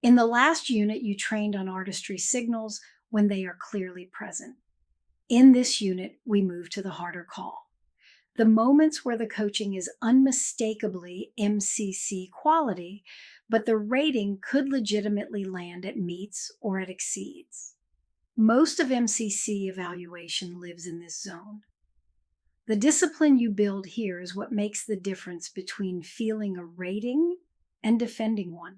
In the last unit, you trained on artistry signals when they are clearly present. In this unit, we move to the harder call. The moments where the coaching is unmistakably MCC quality, but the rating could legitimately land at meets or at exceeds. Most of MCC evaluation lives in this zone. The discipline you build here is what makes the difference between feeling a rating and defending one.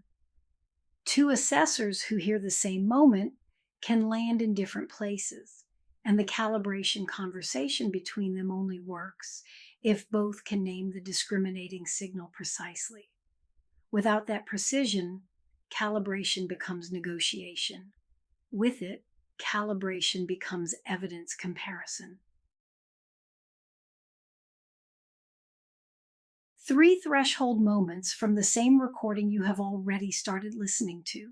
Two assessors who hear the same moment can land in different places, and the calibration conversation between them only works if both can name the discriminating signal precisely. Without that precision, calibration becomes negotiation. With it, calibration becomes evidence comparison. 3 threshold moments from the same recording you have already started listening to.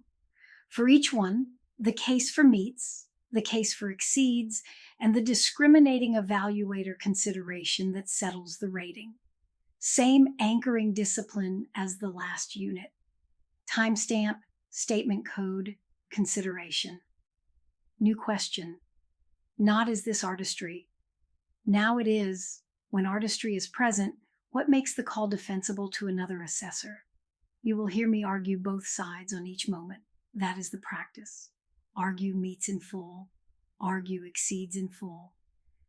For each one, the case for meets, the case for exceeds, and the discriminating evaluator consideration that settles the rating. Same anchoring discipline as the last unit. Timestamp, statement code, consideration. New question. Not is this artistry. Now it is. When artistry is present, what makes the call defensible to another assessor? You will hear me argue both sides on each moment. That is the practice. Argue meets in full, argue exceeds in full,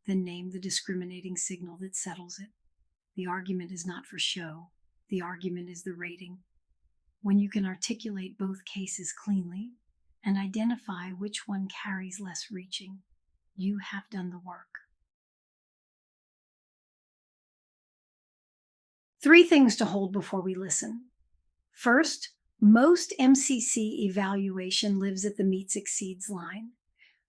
then name the discriminating signal that settles it. The argument is not for show. The argument is the rating. When you can articulate both cases cleanly and identify which one carries less reaching, you have done the work. 3 things to hold before we listen. First, most MCC evaluation lives at the meets-exceeds line.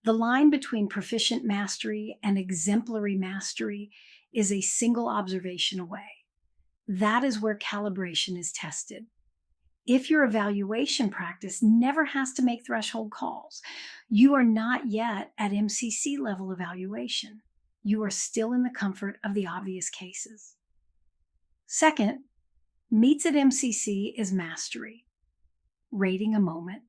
The line between proficient mastery and exemplary mastery is a single observation away. That is where calibration is tested. If your evaluation practice never has to make threshold calls, you are not yet at MCC level evaluation. You are still in the comfort of the obvious cases. Second, meets at MCC is mastery. Rating a moment.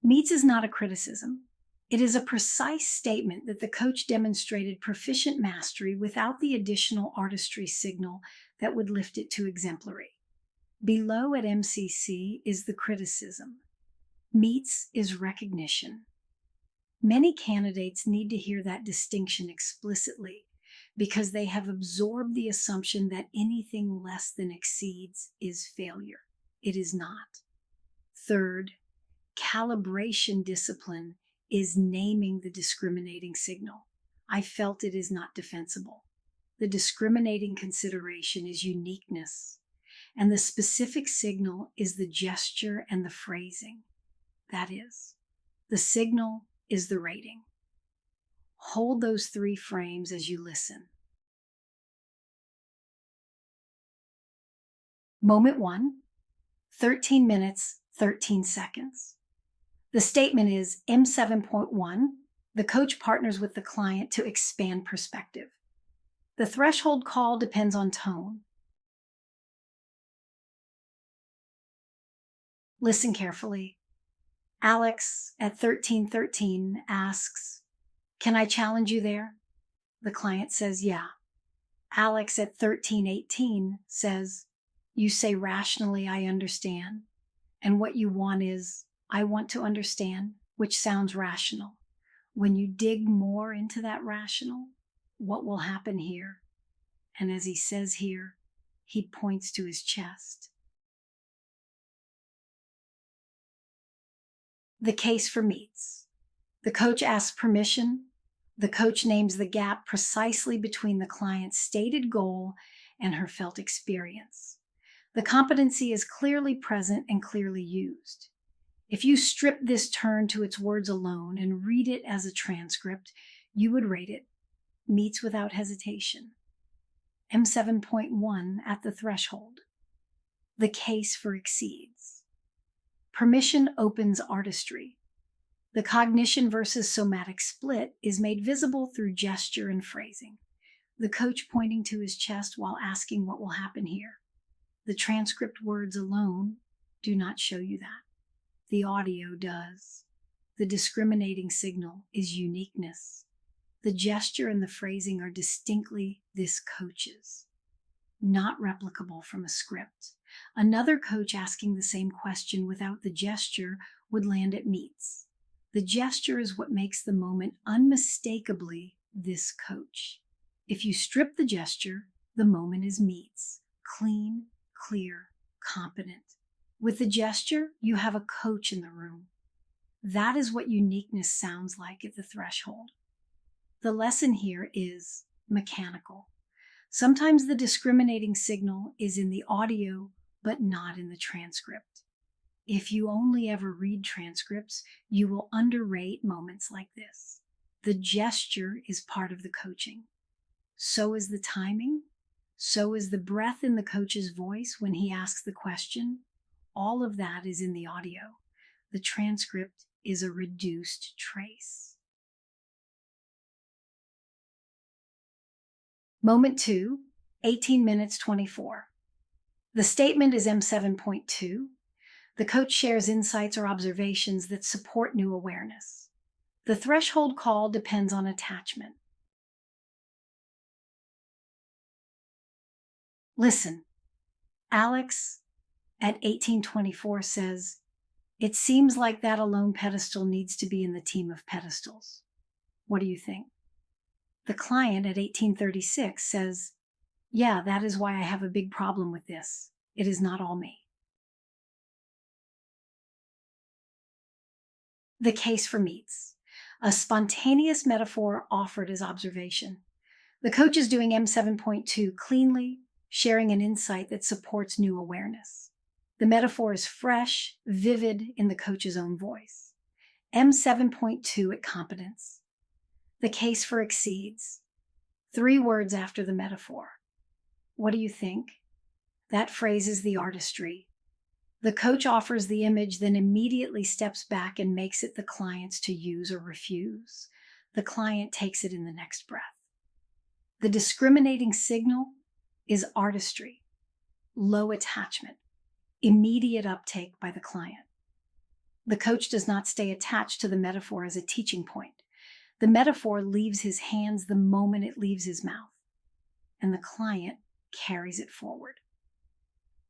Meets is not a criticism. It is a precise statement that the coach demonstrated proficient mastery without the additional artistry signal that would lift it to exemplary. Below at MCC is the criticism. Meets is recognition. Many candidates need to hear that distinction explicitly because they have absorbed the assumption that anything less than exceeds is failure. It is not. Third, calibration discipline is naming the discriminating signal. I felt it is not defensible. The discriminating consideration is uniqueness, and the specific signal is the gesture and the phrasing. That is, the signal is the rating. Hold those 3 frames as you listen. Moment 1, 13 minutes, 13 seconds. The statement is M7.1, the coach partners with the client to expand perspective. The threshold call depends on tone. Listen carefully. Alex at 13:13 asks, "Can I challenge you there?" The client says, "Yeah." Alex at 13:18 says, "You say rationally, I understand. And what you want is, I want to understand," which sounds rational. When you dig more into that rational, what will happen here? And as he says here, he points to his chest. The case for meets. The coach asks permission. The coach names the gap precisely between the client's stated goal and her felt experience. The competency is clearly present and clearly used. If you strip this turn to its words alone and read it as a transcript, you would rate it meets without hesitation. M7.1 at the threshold. The case for exceeds. Permission opens artistry. The cognition versus somatic split is made visible through gesture and phrasing. The coach pointing to his chest while asking what will happen here. The transcript words alone do not show you that. The audio does. The discriminating signal is uniqueness. The gesture and the phrasing are distinctly this coach's, not replicable from a script. Another coach asking the same question without the gesture would land at meets. The gesture is what makes the moment unmistakably this coach. If you strip the gesture, the moment is meets. Clean, clear, competent. With the gesture, you have a coach in the room. That is what uniqueness sounds like at the threshold. The lesson here is mechanical. Sometimes the discriminating signal is in the audio, but not in the transcript. If you only ever read transcripts, you will underrate moments like this. The gesture is part of the coaching. So is the timing. So is the breath in the coach's voice when he asks the question. All of that is in the audio. The transcript is a reduced trace. Moment 2, 18 minutes 24. The statement is M7.2. The coach shares insights or observations that support new awareness. The threshold call depends on attachment. Listen, Alex at 1824 says, "It seems like that alone pedestal needs to be in the team of pedestals." What do you think? The client at 1836 says, "Yeah, that is why I have a big problem with this. It is not all me." The case for meets. A spontaneous metaphor offered as observation. The coach is doing M7.2 cleanly, sharing an insight that supports new awareness. The metaphor is fresh, vivid in the coach's own voice. M7.2 at competence. The case for exceeds. 3 words after the metaphor. What do you think? That phrase is the artistry. The coach offers the image, then immediately steps back and makes it the client's to use or refuse. The client takes it in the next breath. The discriminating signal is artistry, low attachment, immediate uptake by the client. The coach does not stay attached to the metaphor as a teaching point. The metaphor leaves his hands the moment it leaves his mouth, and the client carries it forward.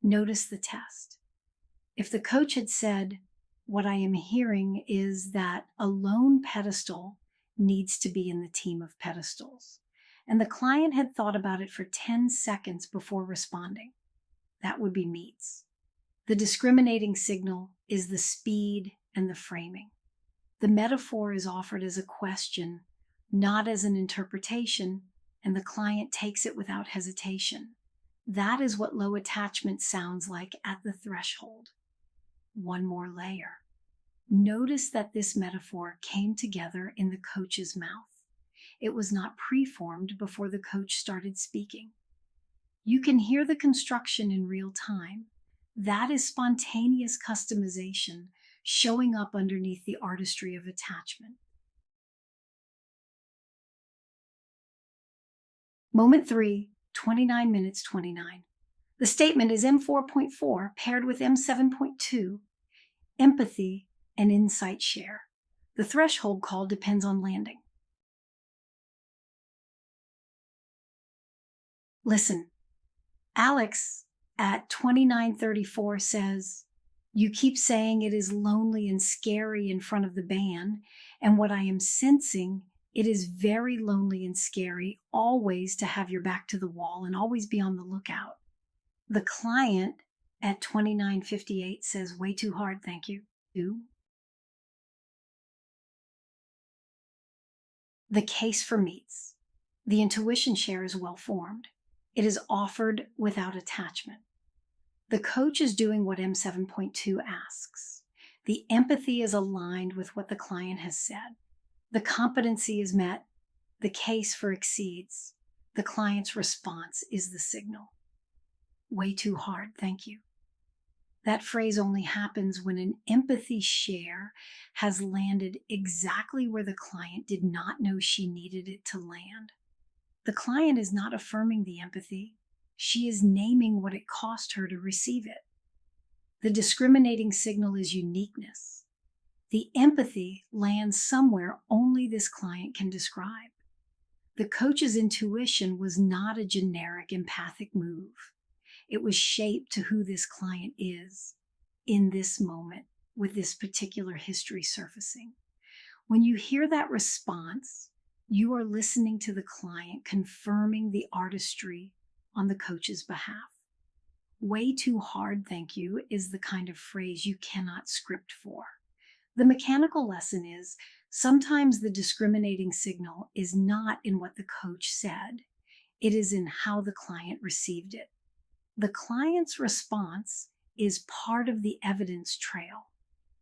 Notice the test. If the coach had said, "What I am hearing is that a lone pedestal needs to be in the team of pedestals," and the client had thought about it for 10 seconds before responding, that would be meets. The discriminating signal is the speed and the framing. The metaphor is offered as a question, not as an interpretation, and the client takes it without hesitation. That is what low attachment sounds like at the threshold. One more layer. Notice that this metaphor came together in the coach's mouth. It was not preformed before the coach started speaking. You can hear the construction in real time. That is spontaneous customization showing up underneath the artistry of attachment. Moment 3, 29 minutes 29. The statement is M4.4 paired with M7.2, empathy and insight share. The threshold call depends on landing. Listen, Alex at 2934 says, "You keep saying it is lonely and scary in front of the band, and what I am sensing, it is very lonely and scary always to have your back to the wall and always be on the lookout." The client at 2958 says, "Way too hard, thank you." The case for meets. The intuition share is well formed. It is offered without attachment. The coach is doing what M7.2 asks. The empathy is aligned with what the client has said. The competency is met. The case for exceeds. The client's response is the signal. Way too hard, thank you. That phrase only happens when an empathy share has landed exactly where the client did not know she needed it to land. The client is not affirming the empathy. She is naming what it cost her to receive it. The discriminating signal is uniqueness. The empathy lands somewhere only this client can describe. The coach's intuition was not a generic empathic move. It was shaped to who this client is in this moment with this particular history surfacing. When you hear that response, you are listening to the client confirming the artistry on the coach's behalf. Way too hard, thank you, is the kind of phrase you cannot script for. The mechanical lesson is sometimes the discriminating signal is not in what the coach said. It is in how the client received it. The client's response is part of the evidence trail.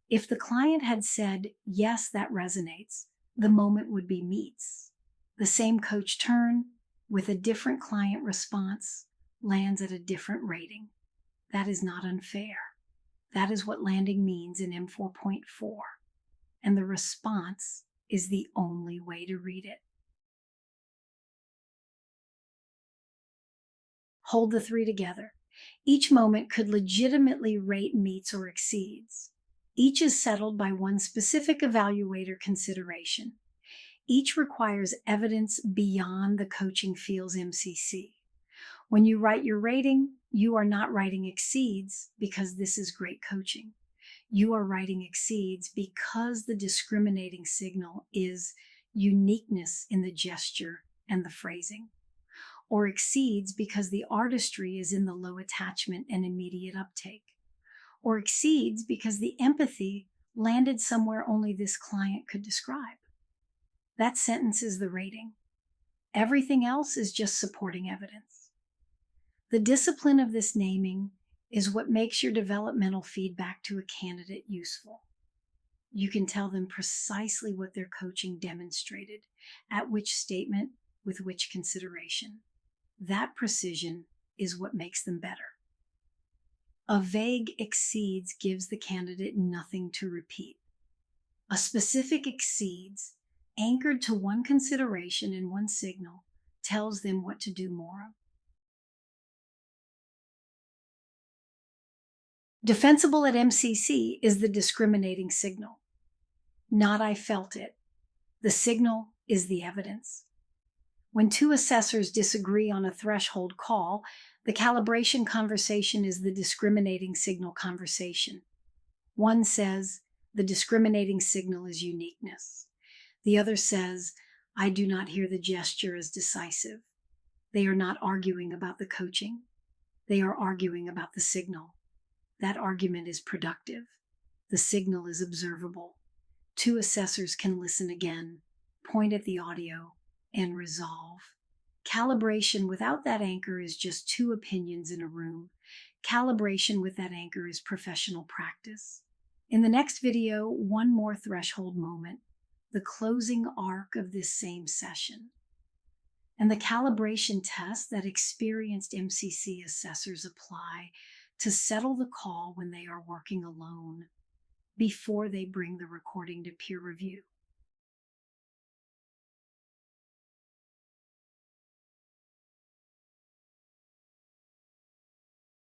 If the client had said, yes, that resonates, the moment would be meets. The same coach turn with a different client response lands at a different rating. That is not unfair. That is what landing means in M4.4. And the response is the only way to read it. Hold the three together. Each moment could legitimately rate meets or exceeds. Each is settled by one specific evaluator consideration. Each requires evidence beyond the coaching field's MCC. When you write your rating, you are not writing exceeds because this is great coaching. You are writing exceeds because the discriminating signal is uniqueness in the gesture and the phrasing. Or exceeds because the artistry is in the low attachment and immediate uptake. Or exceeds because the empathy landed somewhere only this client could describe. That sentence is the rating. Everything else is just supporting evidence. The discipline of this naming is what makes your developmental feedback to a candidate useful. You can tell them precisely what their coaching demonstrated, at which statement, with which consideration. That precision is what makes them better. A vague exceeds gives the candidate nothing to repeat. A specific exceeds, anchored to one consideration and one signal, tells them what to do more of. Defensible at MCC is the discriminating signal. Not I felt it. The signal is the evidence. When two assessors disagree on a threshold call, the calibration conversation is the discriminating signal conversation. One says, the discriminating signal is uniqueness. The other says, I do not hear the gesture as decisive. They are not arguing about the coaching. They are arguing about the signal. That argument is productive. The signal is observable. Two assessors can listen again, point at the audio, and resolve. Calibration without that anchor is just two opinions in a room. Calibration with that anchor is professional practice. In the next video, one more threshold moment, the closing arc of this same session, and the calibration test that experienced MCC assessors apply to settle the call when they are working alone before they bring the recording to peer review.